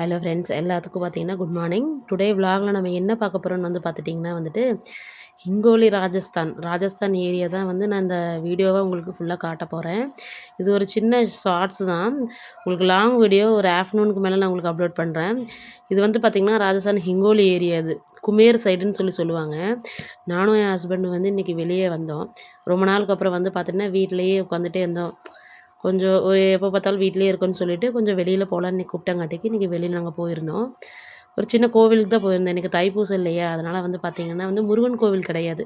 Hello friends எல்லாத்துக்கும் பார்த்தீங்கன்னா good morning. Today விலாகில் நம்ம என்ன பார்க்க போகிறோம்னு பார்த்துட்டிங்கன்னா ஹிங்கோலி ராஜஸ்தான் ஏரியா தான் நான் இந்த வீடியோவை உங்களுக்கு ஃபுல்லாக காட்ட போகிறேன். இது ஒரு சின்ன ஷார்ட்ஸ் தான். உங்களுக்கு லாங் வீடியோ ஒரு ஆஃப்டர்நூனுக்கு மேலே நான் உங்களுக்கு அப்லோட் பண்ணுறேன். இது பார்த்திங்கன்னா ராஜஸ்தான் ஹிங்கோலி ஏரியா. இது குமேர் சைடுன்னு சொல்லுவாங்க. நானும் என் ஹஸ்பண்டும் இன்றைக்கி வெளியே வந்தோம். ரொம்ப நாளுக்கு அப்புறம் பார்த்திங்கன்னா வீட்டிலையே உட்காந்துட்டே இருந்தோம். கொஞ்சம் ஒரு எப்போ பார்த்தாலும் வீட்டிலேயே இருக்கோன்னு சொல்லிட்டு கொஞ்சம் வெளியில் போகலான்னு இன்றைக்கி கூப்பிட்டங்காட்டிக்கு இன்றைக்கி வெளியில் நாங்கள் போயிருந்தோம். ஒரு சின்ன கோவிலுக்கு தான் போயிருந்தேன். எனக்கு தைப்பூசம் இல்லையா, அதனால் பார்த்திங்கன்னா முருகன் கோவில் கிடையாது.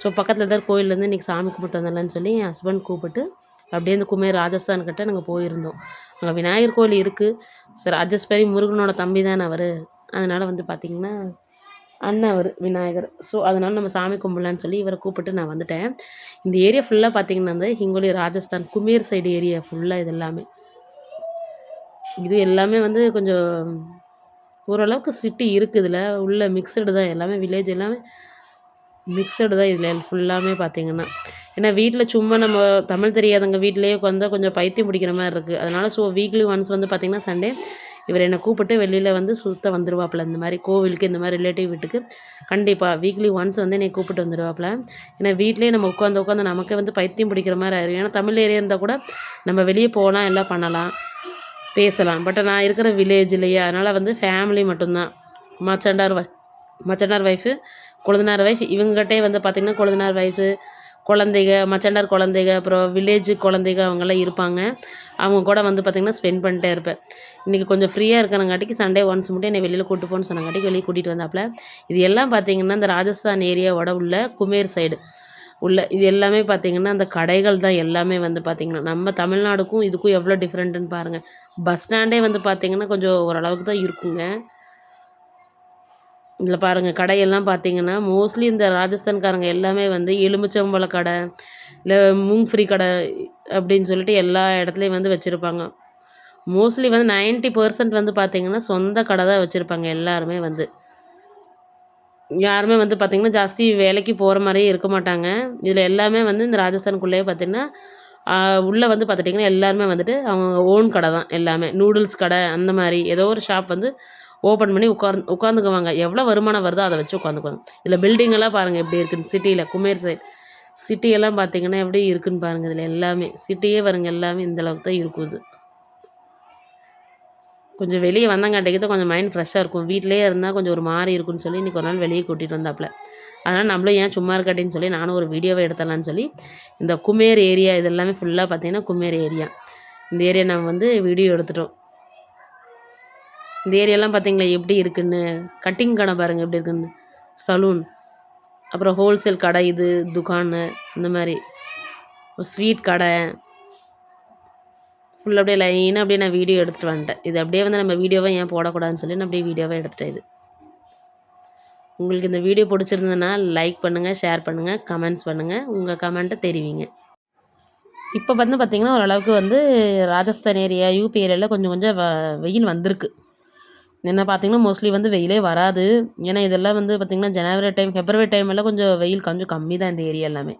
ஸோ பக்கத்தில் ஏதாவது கோயிலேருந்து இன்றைக்கி சாமி கும்பிட்டு வந்துடலான்னு சொல்லி என் ஹஸ்பண்ட் கூப்பிட்டு அப்படியே இந்த குமேர் ராஜஸ்தான்கிட்ட நாங்கள் போயிருந்தோம். அங்கே விநாயகர் கோவில் இருக்குது. சரி அட்ஜஸ்ட் பண்ணி முருகனோட தம்பி தானே அவர். அதனால் பார்த்திங்கன்னா அண்ணன் அவர் விநாயகர். ஸோ அதனால் நம்ம சாமி கும்பிடலான்னு சொல்லி இவரை கூப்பிட்டு நான் வந்துட்டேன். இந்த ஏரியா ஃபுல்லாக பார்த்திங்கன்னா ஹிங்கோலி ராஜஸ்தான் குமேர் சைடு ஏரியா ஃபுல்லாக இது எல்லாமே. இது எல்லாமே கொஞ்சம் ஓரளவுக்கு சிட்டி இருக்குது. இதில் உள்ள மிக்சடு தான் எல்லாமே, வில்லேஜ் எல்லாமே மிக்சடு தான் இதில் ஃபுல்லாமே பார்த்திங்கன்னா. ஏன்னா வீட்டில் சும்மா நம்ம தமிழ் தெரியாதவங்க வீட்டிலேயே உட்காந்தா கொஞ்சம் பைத்தியம் பிடிக்கிற மாதிரி இருக்குது. அதனால் ஸோ வீக்லி ஒன்ஸ் பார்த்திங்கன்னா சண்டே இவர் என்னை கூப்பிட்டு வெளியில் சுத்த வந்துடுவாப்புல. இந்த மாதிரி கோவிலுக்கு இந்த மாதிரி ரிலேட்டிவ் வீட்டுக்கு கண்டிப்பாக வீக்லி ஒன்ஸ் என்னை கூப்பிட்டு வந்துடுவாப்புல. ஏன்னா வீட்லேயே நம்ம உட்காந்து நமக்கே பைத்தியம் பிடிக்கிற மாதிரி ஆயிரும். ஏன்னா தமிழ் ஏரியா இருந்தால் கூட நம்ம வெளியே போகலாம், எல்லாம் பண்ணலாம், பேசலாம். பட் நான் இருக்கிற வில்லேஜ் இல்லையா, அதனால் ஃபேமிலி மட்டும்தான். மச்சண்டார் ஒய்ஃபு, கொழுந்தனார் ஒய்ஃப், இவங்ககிட்டே பார்த்திங்கன்னா கொழுந்தனார் ஒய்ஃபு, குழந்தைங்க, மச்சண்டார் குழந்தைங்க, அப்புறம் வில்லேஜ் குழந்தைங்க அவங்கெல்லாம் இருப்பாங்க. அவங்க கூட பார்த்திங்கன்னா ஸ்பெண்ட் பண்ணிட்டே இருப்பேன். இன்றைக்கி கொஞ்சம் ஃப்ரீயாக இருக்கிறங்காட்டிக்கு சண்டே ஒன்ஸ் மட்டும் என்னை வெளியில் கூப்பிட்டு போகணுன்னு சொன்னங்காட்டிக்கு வெளியே கூட்டிகிட்டு வந்தாப்புல. இது எல்லாம் பார்த்திங்கன்னா இந்த ராஜஸ்தான் ஏரியாவோட உள்ள குமேர் சைடு உள்ள இது எல்லாமே பார்த்திங்கன்னா அந்த கடைகள் தான் எல்லாமே பார்த்திங்கன்னா. நம்ம தமிழ்நாடுக்கும் இதுக்கும் எவ்வளோ டிஃப்ரெண்ட்டுன்னு பாருங்கள். பஸ் ஸ்டாண்டே பார்த்திங்கன்னா கொஞ்சம் ஓரளவுக்கு தான் இருக்குங்க. இதில் பாருங்கள் கடையெல்லாம் பார்த்திங்கன்னா மோஸ்ட்லி இந்த ராஜஸ்தான்காரங்க எல்லாமே எலுமிச்சம்பழ கடை, இல்லை மூங்ஃப்ரி கடை அப்படின்னு சொல்லிட்டு எல்லா இடத்துலையும் வச்சுருப்பாங்க. மோஸ்ட்லி 90% பார்த்திங்கன்னா சொந்த கடை தான் வச்சுருப்பாங்க எல்லாருமே. யாருமே பார்த்திங்கன்னா ஜாஸ்தி வேலைக்கு போகிற மாதிரியே இருக்க மாட்டாங்க. இதில் எல்லாமே இந்த ராஜஸ்தானுக்குள்ளேயே பார்த்திங்கன்னா உள்ளே பார்த்துட்டிங்கன்னா எல்லாருமே அவங்க ஓன் கடை தான் எல்லாமே. நூடுல்ஸ் கடை அந்த மாதிரி ஏதோ ஒரு ஷாப் ஓப்பன் பண்ணி உட்காந்துக்குவாங்க. எவ்வளோ வருமானம் வருதோ அதை வச்சு உட்காந்துக்குவாங்க. இதில் பில்டிங்கெல்லாம் பாருங்கள் எப்படி இருக்குன்னு. சிட்டியில் குமேர் சைட் சிட்டியெல்லாம் பார்த்திங்கன்னா எப்படி இருக்குதுன்னு பாருங்கள். இதில் எல்லாமே சிட்டியே வருங்க, எல்லாமே இந்தளவுக்கு தான் இருக்குது. கொஞ்சம் வெளியே வந்தங்காட்டிக்கு தான் கொஞ்சம் மைண்ட் ஃப்ரெஷ்ஷாக இருக்கும். வீட்டிலேயே இருந்தால் கொஞ்சம் ஒரு மாதிரி இருக்குன்னு சொல்லி இன்றைக்கி ஒரு நாள் வெளியே கூட்டிகிட்டு வந்தாப்புல. அதனால் நம்மளும் ஏன் சும்மா இருக்காட்டின்னு சொல்லி நானும் ஒரு வீடியோவை எடுத்துடலான்னு சொல்லி இந்த குமேர் ஏரியா இது எல்லாமே ஃபுல்லாக பார்த்திங்கன்னா குமேர் ஏரியா. இந்த ஏரியா நம்ம வீடியோ எடுத்துட்டோம். இந்த ஏரியாலாம் பார்த்திங்களா எப்படி இருக்குன்னு. கட்டிங் கடை பாருங்கள் எப்படி இருக்குன்னு, சலூன், அப்புறம் ஹோல்சேல் கடை, இது துக்கானு, இந்த மாதிரி ஸ்வீட் கடை ஃபுல் அப்படியே லைனாக அப்படியே நான் வீடியோ எடுத்துகிட்டு வந்துட்டேன். இது அப்படியே நம்ம வீடியோவை ஏன் போடக்கூடாதுன்னு சொல்லி நான் அப்படியே வீடியோவை எடுத்துட்டேன். இது உங்களுக்கு இந்த வீடியோ பிடிச்சிருந்ததுன்னா லைக் பண்ணுங்கள், ஷேர் பண்ணுங்கள், கமெண்ட்ஸ் பண்ணுங்கள், உங்கள் கமெண்ட்டை தெரிவிங்க. இப்போ பார்த்திங்கன்னா ஓரளவுக்கு ராஜஸ்தான் ஏரியா, யூபி ஏரியாவில் கொஞ்சம் கொஞ்சம் வெயில் வந்திருக்கு. என்ன பார்த்திங்கன்னா மோஸ்ட்லி வெயிலே வராது. ஏன்னா இதெல்லாம் பார்த்திங்கன்னா ஜனவரி டைம், பிப்ரவரி டைம் எல்லாம் கொஞ்சம் வெயில் கொஞ்சம் கம்மி தான் இந்த ஏரியா எல்லாமே.